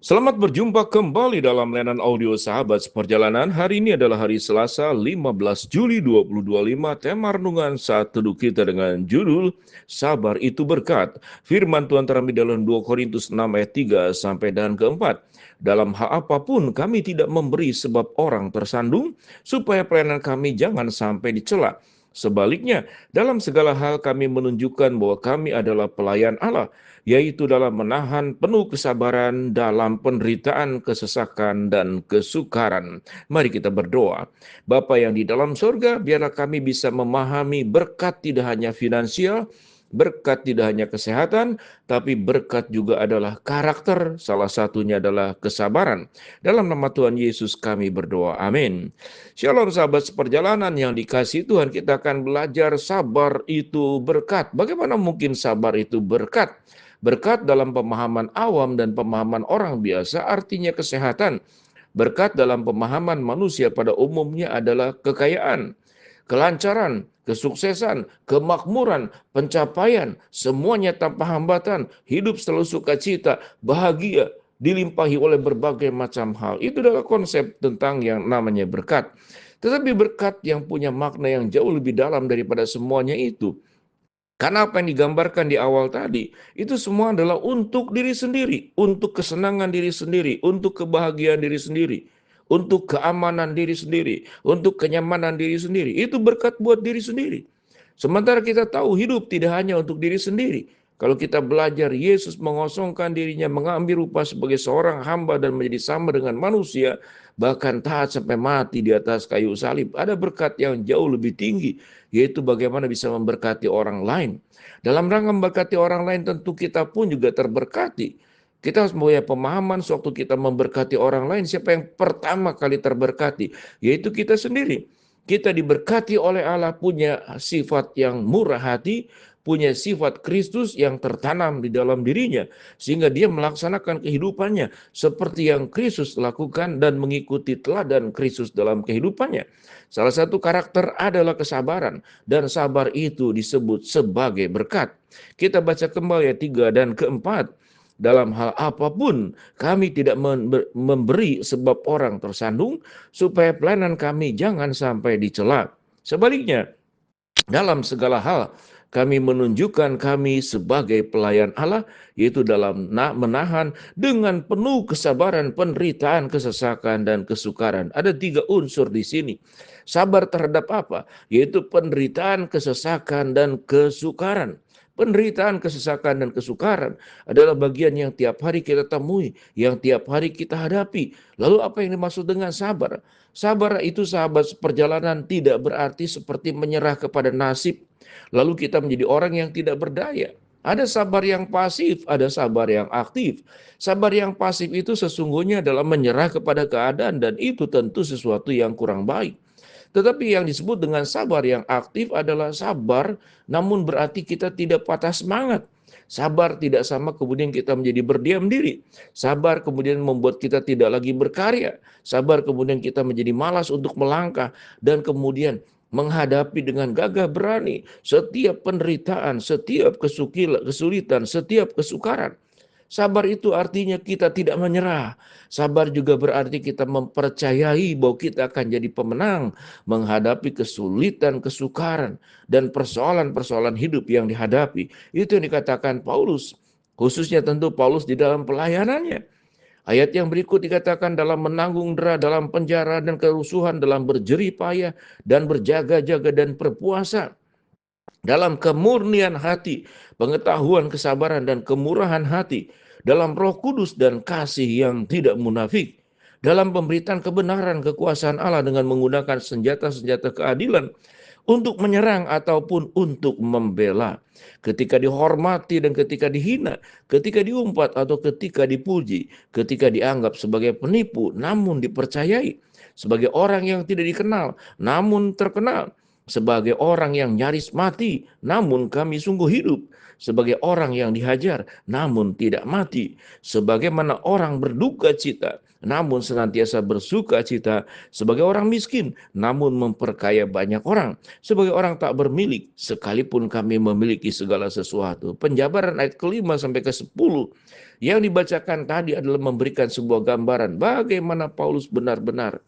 Selamat berjumpa kembali dalam layanan audio Sahabat Seperjalanan. Hari ini adalah hari Selasa 15 Juli 2025. Tema renungan saat teduh kita dengan judul Sabar itu berkat. Firman Tuhan terambil dalam 2 Korintus 6 ayat 3 sampai dan keempat. Dalam hal apapun kami tidak memberi sebab orang tersandung, supaya pelayanan kami jangan sampai dicela. Sebaliknya, dalam segala hal kami menunjukkan bahwa kami adalah pelayan Allah, yaitu dalam menahan penuh kesabaran dalam penderitaan, kesesakan, dan kesukaran. Mari kita berdoa. Bapa yang di dalam surga, biarlah kami bisa memahami berkat tidak hanya finansial, berkat tidak hanya kesehatan, tapi berkat juga adalah karakter, salah satunya adalah kesabaran. Dalam nama Tuhan Yesus kami berdoa, amin. Shalom sahabat seperjalanan yang dikasihi Tuhan, kita akan belajar sabar itu berkat. Bagaimana mungkin sabar itu berkat? Berkat dalam pemahaman awam dan pemahaman orang biasa artinya kesehatan. Berkat dalam pemahaman manusia pada umumnya adalah kekayaan, kelancaran, kesuksesan, kemakmuran, pencapaian, semuanya tanpa hambatan, hidup selalu sukacita, bahagia, dilimpahi oleh berbagai macam hal. Itu adalah konsep tentang yang namanya berkat. Tetapi berkat yang punya makna yang jauh lebih dalam daripada semuanya itu. Karena apa yang digambarkan di awal tadi, itu semua adalah untuk diri sendiri, untuk kesenangan diri sendiri, untuk kebahagiaan diri sendiri, untuk keamanan diri sendiri, untuk kenyamanan diri sendiri. Itu berkat buat diri sendiri. Sementara kita tahu hidup tidak hanya untuk diri sendiri. Kalau kita belajar Yesus mengosongkan dirinya, mengambil rupa sebagai seorang hamba dan menjadi sama dengan manusia, bahkan taat sampai mati di atas kayu salib. Ada berkat yang jauh lebih tinggi, yaitu bagaimana bisa memberkati orang lain. Dalam rangka memberkati orang lain tentu kita pun juga terberkati. Kita harus punya pemahaman sewaktu kita memberkati orang lain, siapa yang pertama kali terberkati? Yaitu kita sendiri. Kita diberkati oleh Allah, punya sifat yang murah hati, punya sifat Kristus yang tertanam di dalam dirinya, sehingga dia melaksanakan kehidupannya seperti yang Kristus lakukan dan mengikuti teladan Kristus dalam kehidupannya. Salah satu karakter adalah kesabaran, dan sabar itu disebut sebagai berkat. Kita baca kembali ayat 3 dan keempat. Dalam hal apapun kami tidak memberi sebab orang tersandung, supaya pelayanan kami jangan sampai dicela. Sebaliknya, dalam segala hal kami menunjukkan kami sebagai pelayan Allah, yaitu dalam menahan dengan penuh kesabaran penderitaan, kesesakan, dan kesukaran. Ada 3 unsur di sini. Sabar terhadap apa? Yaitu penderitaan, kesesakan, dan kesukaran. Penderitaan, kesesakan, dan kesukaran adalah bagian yang tiap hari kita temui, yang tiap hari kita hadapi. Lalu apa yang dimaksud dengan sabar? Sabar itu sahabat perjalanan tidak berarti seperti menyerah kepada nasib, lalu kita menjadi orang yang tidak berdaya. Ada sabar yang pasif, ada sabar yang aktif. Sabar yang pasif itu sesungguhnya adalah menyerah kepada keadaan, dan itu tentu sesuatu yang kurang baik. Tetapi yang disebut dengan sabar yang aktif adalah sabar, namun berarti kita tidak patah semangat. Sabar tidak sama kemudian kita menjadi berdiam diri. Sabar kemudian membuat kita tidak lagi berkarya. Sabar kemudian kita menjadi malas untuk melangkah, dan kemudian menghadapi dengan gagah berani setiap penderitaan, setiap kesulitan, setiap kesukaran. Sabar itu artinya kita tidak menyerah. Sabar juga berarti kita mempercayai bahwa kita akan jadi pemenang menghadapi kesulitan, kesukaran, dan persoalan-persoalan hidup yang dihadapi. Itu yang dikatakan Paulus. Khususnya tentu Paulus di dalam pelayanannya. Ayat yang berikut dikatakan dalam menanggung dera, dalam penjara dan kerusuhan, dalam berjerih payah dan berjaga-jaga dan berpuasa. Dalam kemurnian hati, pengetahuan, kesabaran, dan kemurahan hati, dalam Roh Kudus dan kasih yang tidak munafik, dalam pemberitaan kebenaran kekuasaan Allah dengan menggunakan senjata-senjata keadilan untuk menyerang ataupun untuk membela, ketika dihormati dan ketika dihina, ketika diumpat atau ketika dipuji, ketika dianggap sebagai penipu namun dipercayai, sebagai orang yang tidak dikenal namun terkenal, sebagai orang yang nyaris mati, namun kami sungguh hidup. Sebagai orang yang dihajar, namun tidak mati. Sebagaimana orang berduka cita, namun senantiasa bersuka cita. Sebagai orang miskin, namun memperkaya banyak orang. Sebagai orang tak bermilik, sekalipun kami memiliki segala sesuatu. Penjabaran ayat ke-5 sampai ke-10 yang dibacakan tadi adalah memberikan sebuah gambaran bagaimana Paulus benar-benar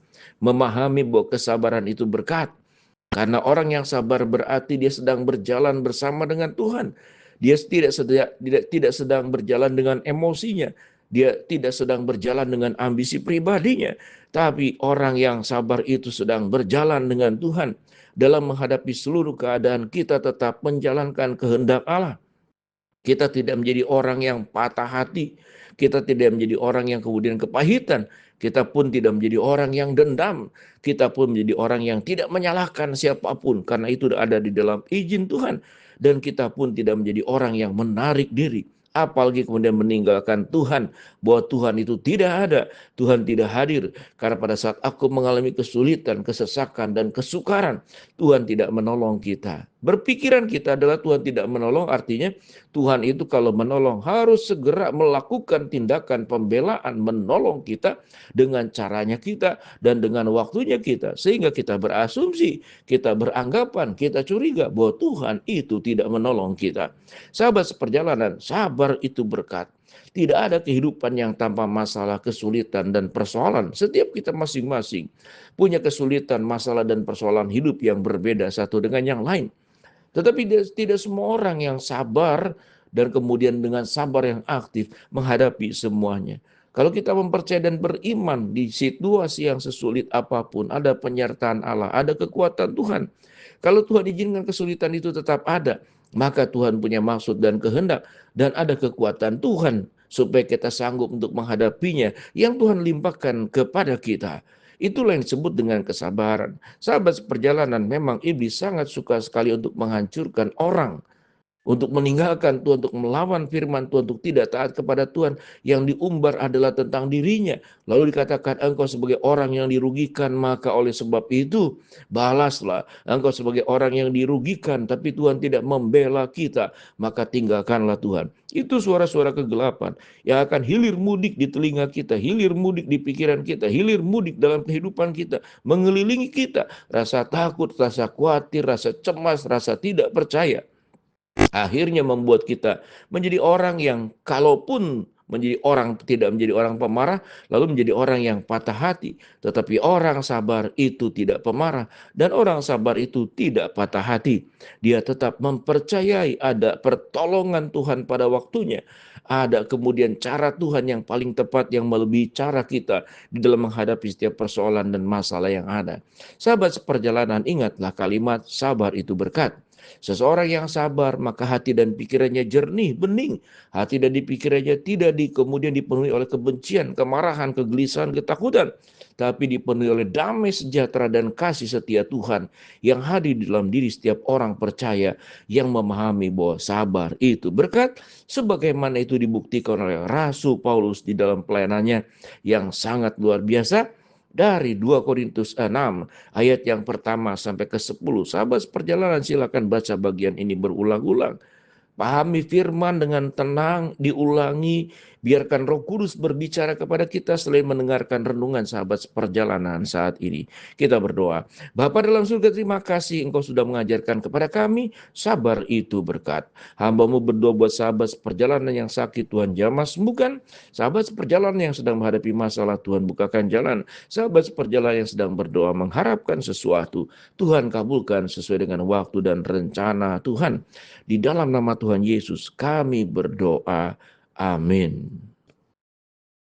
memahami bahwa kesabaran itu berkat. Karena orang yang sabar berarti dia sedang berjalan bersama dengan Tuhan. Dia tidak sedang berjalan dengan emosinya. Dia tidak sedang berjalan dengan ambisi pribadinya. Tapi orang yang sabar itu sedang berjalan dengan Tuhan. Dalam menghadapi seluruh keadaan kita tetap menjalankan kehendak Allah. Kita tidak menjadi orang yang patah hati. Kita tidak menjadi orang yang kemudian kepahitan. Kita pun tidak menjadi orang yang dendam. Kita pun menjadi orang yang tidak menyalahkan siapapun. Karena itu ada di dalam izin Tuhan. Dan kita pun tidak menjadi orang yang menarik diri. Apalagi kemudian meninggalkan Tuhan. Bahwa Tuhan itu tidak ada. Tuhan tidak hadir. Karena pada saat aku mengalami kesulitan, kesesakan, dan kesukaran, Tuhan tidak menolong kita. Berpikiran kita adalah Tuhan tidak menolong, artinya Tuhan itu kalau menolong harus segera melakukan tindakan pembelaan, menolong kita dengan caranya kita dan dengan waktunya kita. Sehingga kita berasumsi, kita beranggapan, kita curiga bahwa Tuhan itu tidak menolong kita. Sahabat seperjalanan, sabar itu berkat. Tidak ada kehidupan yang tanpa masalah, kesulitan, dan persoalan. Setiap kita masing-masing punya kesulitan, masalah, dan persoalan hidup yang berbeda satu dengan yang lain. Tetapi tidak semua orang yang sabar dan kemudian dengan sabar yang aktif menghadapi semuanya. Kalau kita mempercayai dan beriman di situasi yang sesulit apapun, ada penyertaan Allah, ada kekuatan Tuhan. Kalau Tuhan izinkan kesulitan itu tetap ada, maka Tuhan punya maksud dan kehendak, dan ada kekuatan Tuhan supaya kita sanggup untuk menghadapinya yang Tuhan limpahkan kepada kita. Itulah yang disebut dengan kesabaran. Sahabat seperjalanan, memang iblis sangat suka sekali untuk menghancurkan orang, untuk meninggalkan Tuhan, untuk melawan firman Tuhan, untuk tidak taat kepada Tuhan. Yang diumbar adalah tentang dirinya. Lalu dikatakan engkau sebagai orang yang dirugikan, maka oleh sebab itu balaslah. Engkau sebagai orang yang dirugikan, tapi Tuhan tidak membela kita, maka tinggalkanlah Tuhan. Itu suara-suara kegelapan yang akan hilir mudik di telinga kita, hilir mudik di pikiran kita, hilir mudik dalam kehidupan kita, mengelilingi kita. Rasa takut, rasa khawatir, rasa cemas, rasa tidak percaya. Akhirnya membuat kita menjadi orang yang kalaupun tidak menjadi orang pemarah, lalu menjadi orang yang patah hati. Tetapi orang sabar itu tidak pemarah, dan orang sabar itu tidak patah hati. Dia tetap mempercayai ada pertolongan Tuhan pada waktunya. Ada kemudian cara Tuhan yang paling tepat yang melebihi cara kita di dalam menghadapi setiap persoalan dan masalah yang ada. Sahabat seperjalanan, ingatlah kalimat sabar itu berkat. Seseorang yang sabar, maka hati dan pikirannya jernih, bening. Hati dan pikirannya tidak kemudian dipenuhi oleh kebencian, kemarahan, kegelisahan, ketakutan, tapi dipenuhi oleh damai sejahtera dan kasih setia Tuhan yang hadir di dalam diri setiap orang percaya yang memahami bahwa sabar itu berkat, sebagaimana itu dibuktikan oleh Rasul Paulus di dalam pelayanannya yang sangat luar biasa. Dari 2 Korintus 6 ayat yang pertama sampai ke-10. Sahabat seperjalanan, silakan baca bagian ini berulang-ulang. Pahami firman dengan tenang, diulangi, biarkan Roh Kudus berbicara kepada kita selain mendengarkan renungan sahabat seperjalanan saat ini. Kita berdoa. Bapa dalam surga, terima kasih Engkau sudah mengajarkan kepada kami, sabar itu berkat. Hamba-Mu berdoa buat sahabat seperjalanan yang sakit, Tuhan jamah sembuhkan. Sahabat seperjalanan yang sedang menghadapi masalah, Tuhan bukakan jalan. Sahabat seperjalanan yang sedang berdoa mengharapkan sesuatu, Tuhan kabulkan sesuai dengan waktu dan rencana Tuhan. Di dalam nama Tuhan Yesus kami berdoa. Amin.